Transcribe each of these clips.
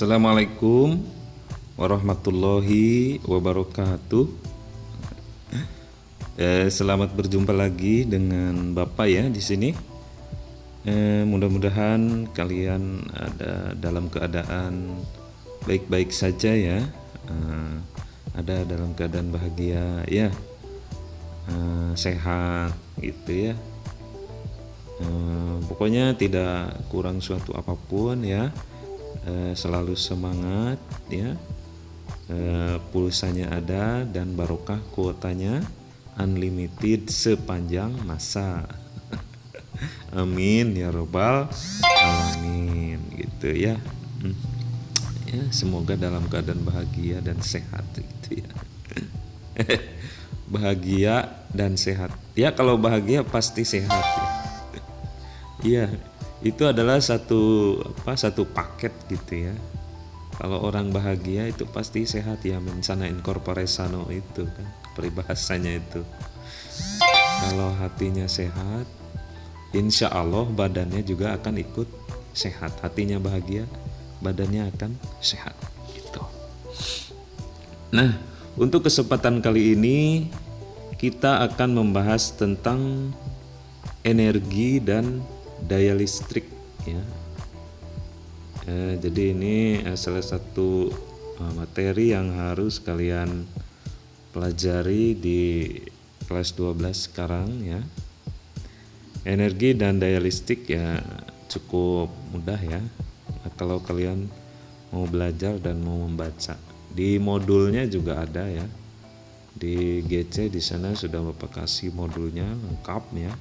Assalamualaikum warahmatullahi wabarakatuh. Selamat berjumpa lagi dengan Bapak ya di sini. Mudah-mudahan kalian ada dalam keadaan baik-baik saja ya. Ada dalam keadaan bahagia ya, sehat gitu ya. Pokoknya tidak kurang suatu apapun ya. Selalu semangat ya, pulsanya ada dan barokah kuotanya unlimited sepanjang masa. Amin ya robbal alamin gitu ya. Ya, semoga dalam keadaan bahagia dan sehat gitu ya. Bahagia dan sehat ya, kalau bahagia pasti sehat ya. Iya, itu adalah satu paket gitu ya. Kalau orang bahagia itu pasti sehat ya, mensana in corpore sano itu kan peribahasanya itu. Kalau hatinya sehat, insya Allah badannya juga akan ikut sehat. Hatinya bahagia, badannya akan sehat gitu. Nah, untuk kesempatan kali ini kita akan membahas tentang energi dan daya listrik ya. Jadi ini salah satu materi yang harus kalian pelajari di kelas 12 sekarang ya. Energi dan daya listrik ya cukup mudah ya, kalau kalian mau belajar dan mau membaca. Di modulnya juga ada ya. Di GC di sana sudah Bapak kasih modulnya lengkap ya.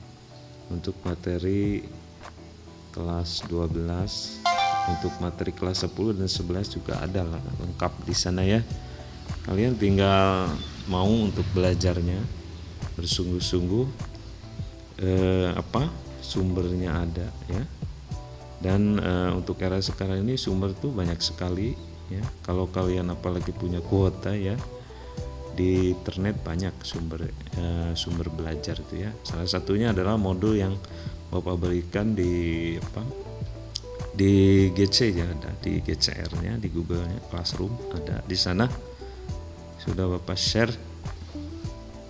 Untuk materi kelas 12, untuk materi kelas 10 dan 11 juga ada lah lengkap di sana ya. Kalian tinggal mau untuk belajarnya bersungguh-sungguh, sumbernya ada ya. Dan untuk era sekarang ini sumber tuh banyak sekali ya. Kalau kalian apalagi punya kuota ya, di internet banyak sumber belajar itu ya. Salah satunya adalah modul yang Bapak berikan di GC ya, ada di GCR-nya, di Google-nya, Classroom ada di sana. Sudah Bapak share.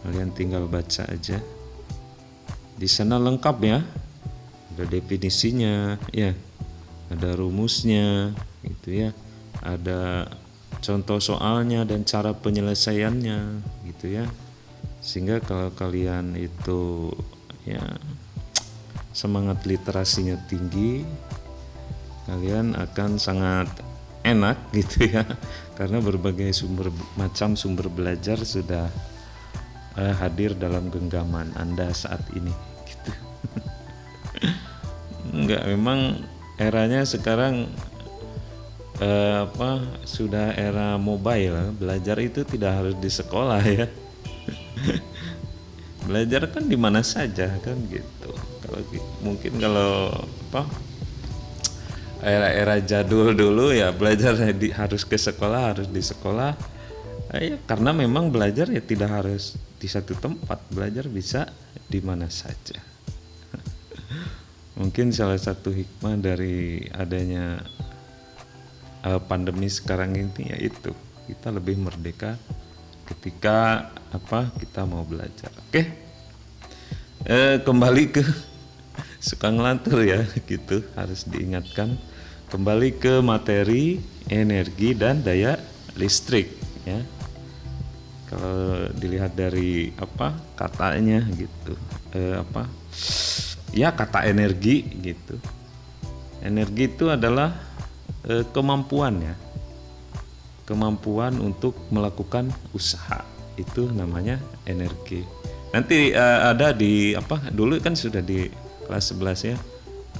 Kalian tinggal baca aja. Di sana lengkap ya. Ada definisinya ya. Ada rumusnya gitu ya. Ada contoh soalnya dan cara penyelesaiannya gitu ya. Sehingga kalau kalian itu ya semangat literasinya tinggi, kalian akan sangat enak gitu ya, karena berbagai macam sumber belajar sudah hadir dalam genggaman Anda saat ini gitu. Enggak, memang eranya sekarang sudah era mobile. Belajar itu tidak harus di sekolah ya. Belajar kan di mana saja kan gitu. Kalau era-era jadul dulu ya belajar harus ke sekolah, harus di sekolah ya, karena memang belajar ya tidak harus di satu tempat, belajar bisa di mana saja. Mungkin salah satu hikmah dari adanya pandemi sekarang ini yaitu kita lebih merdeka ketika kita mau belajar. Oke. Kembali ke suka ngelantur ya gitu, harus diingatkan kembali ke materi energi dan daya listrik ya. Kalau dilihat dari katanya gitu, ya kata energi gitu. Energi itu adalah kemampuan ya, kemampuan untuk melakukan usaha, itu namanya energi. Nanti ada di dulu kan sudah di kelas 11 ya,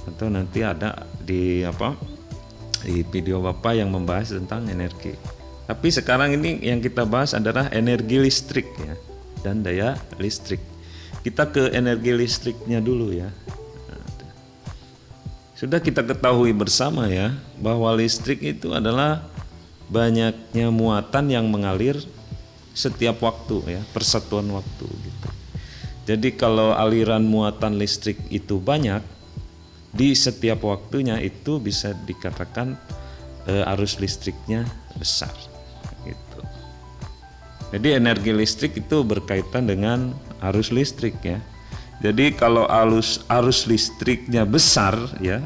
atau nanti ada di di video Bapak yang membahas tentang energi. Tapi sekarang ini yang kita bahas adalah energi listrik ya, dan daya listrik. Kita ke energi listriknya dulu ya. Sudah kita ketahui bersama ya, bahwa listrik itu adalah banyaknya muatan yang mengalir setiap waktu ya, persatuan waktu gitu. Jadi kalau aliran muatan listrik itu banyak di setiap waktunya, itu bisa dikatakan arus listriknya besar gitu. Jadi energi listrik itu berkaitan dengan arus listrik ya. Jadi kalau arus listriknya besar ya,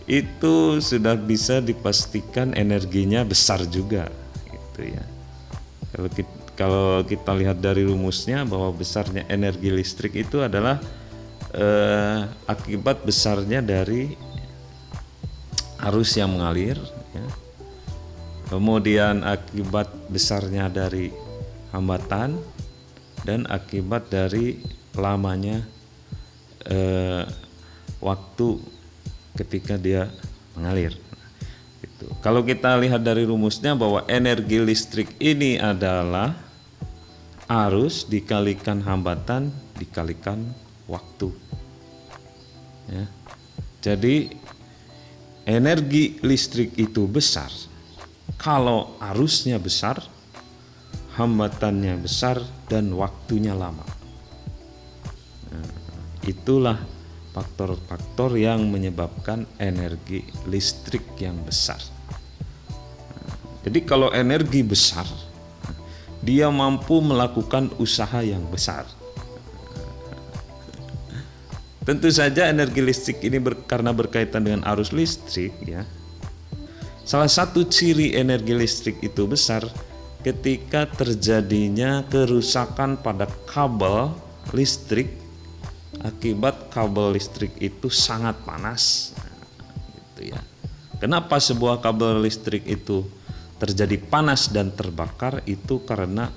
itu sudah bisa dipastikan energinya besar juga gitu ya. Kalau kita lihat dari rumusnya, bahwa besarnya energi listrik itu adalah akibat besarnya dari arus yang mengalir ya. Kemudian akibat besarnya dari hambatan, dan akibat dari lamanya waktu ketika dia mengalir. Gitu. Kalau kita lihat dari rumusnya, bahwa energi listrik ini adalah arus dikalikan hambatan dikalikan waktu. Ya. Jadi energi listrik itu besar kalau arusnya besar, hambatannya besar, dan waktunya lama. Nah, itulah faktor-faktor yang menyebabkan energi listrik yang besar. Nah, jadi kalau energi besar, dia mampu melakukan usaha yang besar. Tentu saja energi listrik ini karena berkaitan dengan arus listrik ya. Salah satu ciri energi listrik itu besar ketika terjadinya kerusakan pada kabel listrik akibat kabel listrik itu sangat panas. Gitu ya. Kenapa sebuah kabel listrik itu terjadi panas dan terbakar? Itu karena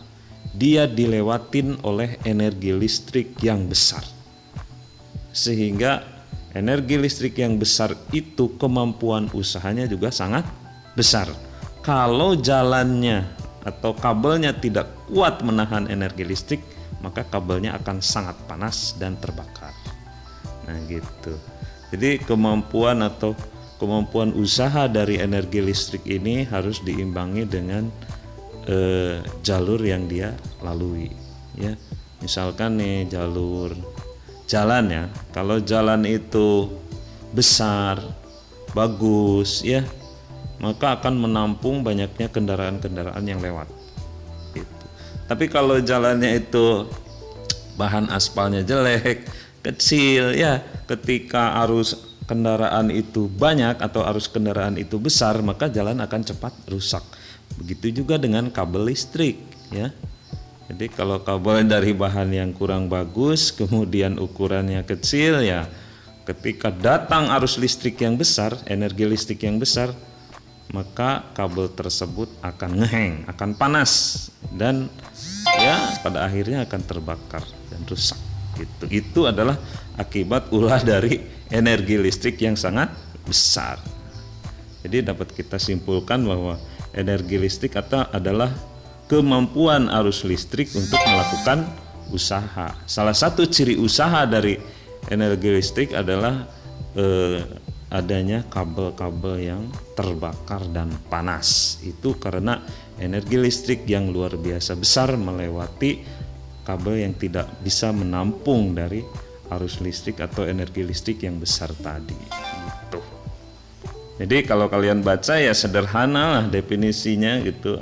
dia dilewatin oleh energi listrik yang besar. Sehingga energi listrik yang besar itu kemampuan usahanya juga sangat besar. Kalau jalannya atau kabelnya tidak kuat menahan energi listrik, maka kabelnya akan sangat panas dan terbakar. Nah gitu. Jadi kemampuan usaha dari energi listrik ini harus diimbangi dengan jalur yang dia lalui. Ya, misalkan nih jalur jalan ya. Kalau jalan itu besar, bagus ya, maka akan menampung banyaknya kendaraan-kendaraan yang lewat. Gitu. Tapi kalau jalannya itu bahan aspalnya jelek, kecil ya, ketika arus kendaraan itu banyak atau arus kendaraan itu besar, maka jalan akan cepat rusak. Begitu juga dengan kabel listrik ya. Jadi kalau kabel dari bahan yang kurang bagus, kemudian ukurannya kecil ya, ketika datang arus listrik yang besar, energi listrik yang besar, maka kabel tersebut akan ngeheng, akan panas, dan ya pada akhirnya akan terbakar dan rusak. Gitu. Itu adalah akibat ulah dari energi listrik yang sangat besar. Jadi dapat kita simpulkan bahwa energi listrik adalah kemampuan arus listrik untuk melakukan usaha. Salah satu ciri usaha dari energi listrik adalah adanya kabel-kabel yang terbakar dan panas. Itu karena energi listrik yang luar biasa besar melewati kabel yang tidak bisa menampung dari arus listrik atau energi listrik yang besar tadi. Gitu. Jadi kalau kalian baca ya sederhana lah definisinya gitu.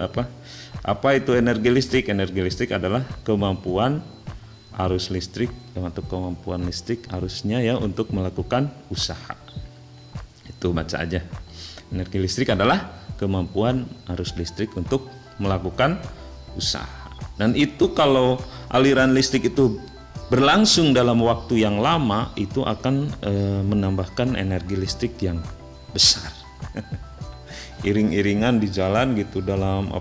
Apa itu energi listrik? Energi listrik adalah kemampuan arus listrik atau kemampuan listrik arusnya ya untuk melakukan usaha. Itu baca aja. Energi listrik adalah kemampuan arus listrik untuk melakukan usaha. Dan itu kalau aliran listrik itu berlangsung dalam waktu yang lama, itu akan menambahkan energi listrik yang besar. Iring-iringan di jalan gitu dalam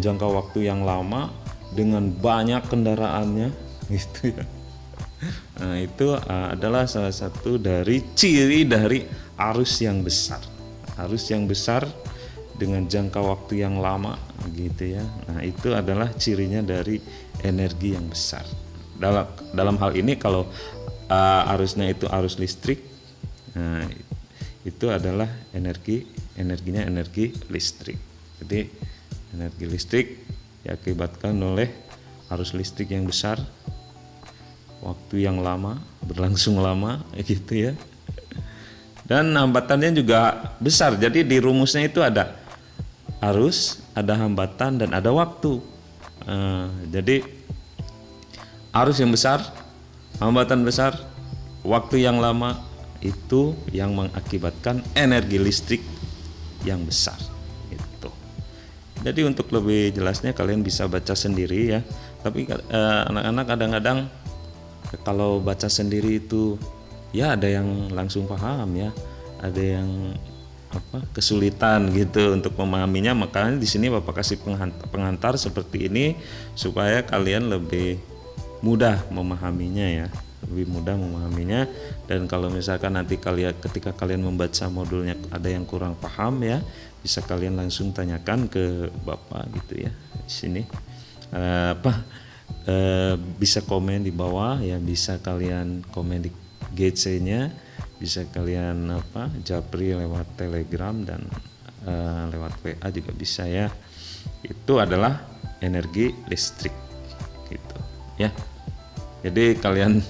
jangka waktu yang lama dengan banyak kendaraannya gitu ya. Nah, itu adalah salah satu dari ciri dari arus yang besar. Arus yang besar dengan jangka waktu yang lama gitu ya. Nah, itu adalah cirinya dari energi yang besar. Dalam hal ini kalau arusnya itu arus listrik. Nah, itu adalah energinya energi listrik. Jadi energi listrik diakibatkan oleh arus listrik yang besar, waktu yang lama, berlangsung lama gitu ya. Dan hambatannya juga besar. Jadi di rumusnya itu ada arus, ada hambatan, dan ada waktu. Jadi arus yang besar, hambatan besar, waktu yang lama, itu yang mengakibatkan energi listrik yang besar. Itu. Jadi untuk lebih jelasnya kalian bisa baca sendiri ya. Tapi anak-anak kadang-kadang kalau baca sendiri itu ya ada yang langsung paham ya, ada yang kesulitan gitu untuk memahaminya. Makanya di sini Bapak kasih pengantar seperti ini supaya kalian lebih mudah memahaminya ya, lebih mudah memahaminya. Dan kalau misalkan nanti ketika kalian membaca modulnya ada yang kurang paham ya, bisa kalian langsung tanyakan ke Bapak gitu ya. Di sini bisa komen di bawah ya, bisa kalian komen di GC-nya, bisa kalian japri lewat Telegram dan lewat WA juga bisa ya. Itu adalah energi listrik gitu ya. Jadi kalian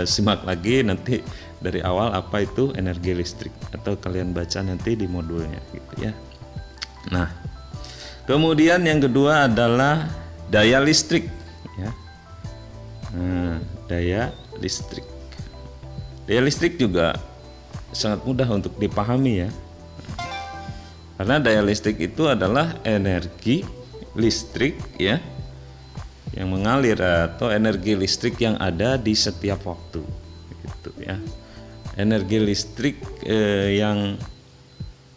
simak lagi nanti dari awal apa itu energi listrik, atau kalian baca nanti di modulnya gitu ya. Nah, kemudian yang kedua adalah daya listrik ya. Daya listrik. Daya listrik juga sangat mudah untuk dipahami ya. Karena daya listrik itu adalah energi listrik ya, yang mengalir atau energi listrik yang ada di setiap waktu gitu ya. Energi listrik yang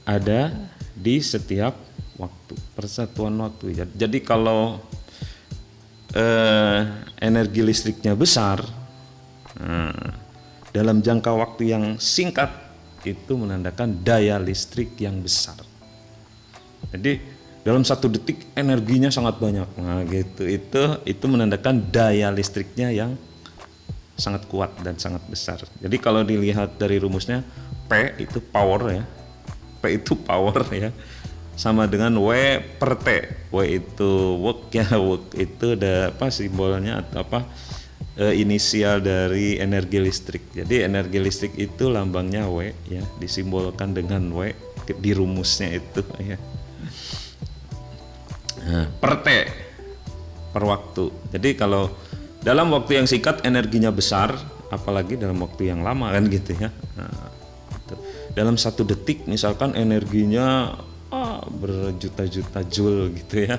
ada di setiap waktu, persatuan waktu. Jadi kalau energi listriknya besar, dalam jangka waktu yang singkat, itu menandakan daya listrik yang besar. Jadi dalam 1 detik energinya sangat banyak. Nah, gitu. Itu menandakan daya listriknya yang sangat kuat dan sangat besar. Jadi kalau dilihat dari rumusnya, P itu power ya. P itu power ya. Sama dengan W per T. W itu work ya. Work itu ada simbolnya atau inisial dari energi listrik. Jadi energi listrik itu lambangnya W ya, disimbolkan dengan W di rumusnya itu ya. Nah, per T, per waktu. Jadi kalau dalam waktu yang singkat energinya besar, apalagi dalam waktu yang lama kan gitu ya. Nah, gitu. Dalam 1 detik misalkan energinya berjuta-juta joule gitu ya.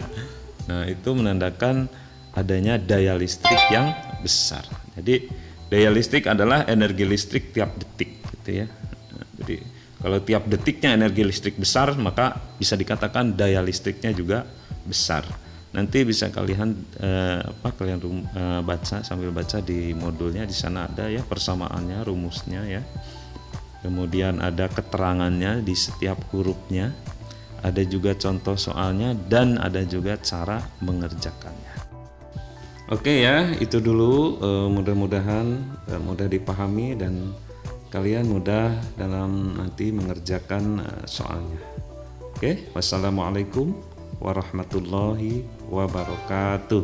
Nah, itu menandakan adanya daya listrik yang besar. Jadi daya listrik adalah energi listrik tiap detik gitu ya. Nah, jadi kalau tiap detiknya energi listrik besar, maka bisa dikatakan daya listriknya juga besar. Nanti bisa kalian baca sambil baca di modulnya, di sana ada ya persamaannya, rumusnya ya. Kemudian ada keterangannya di setiap hurufnya, ada juga contoh soalnya, dan ada juga cara mengerjakannya. Oke ya, itu dulu. Mudah-mudahan mudah dipahami dan kalian mudah dalam nanti mengerjakan soalnya. Oke, wassalamualaikum warahmatullahi wabarakatuh.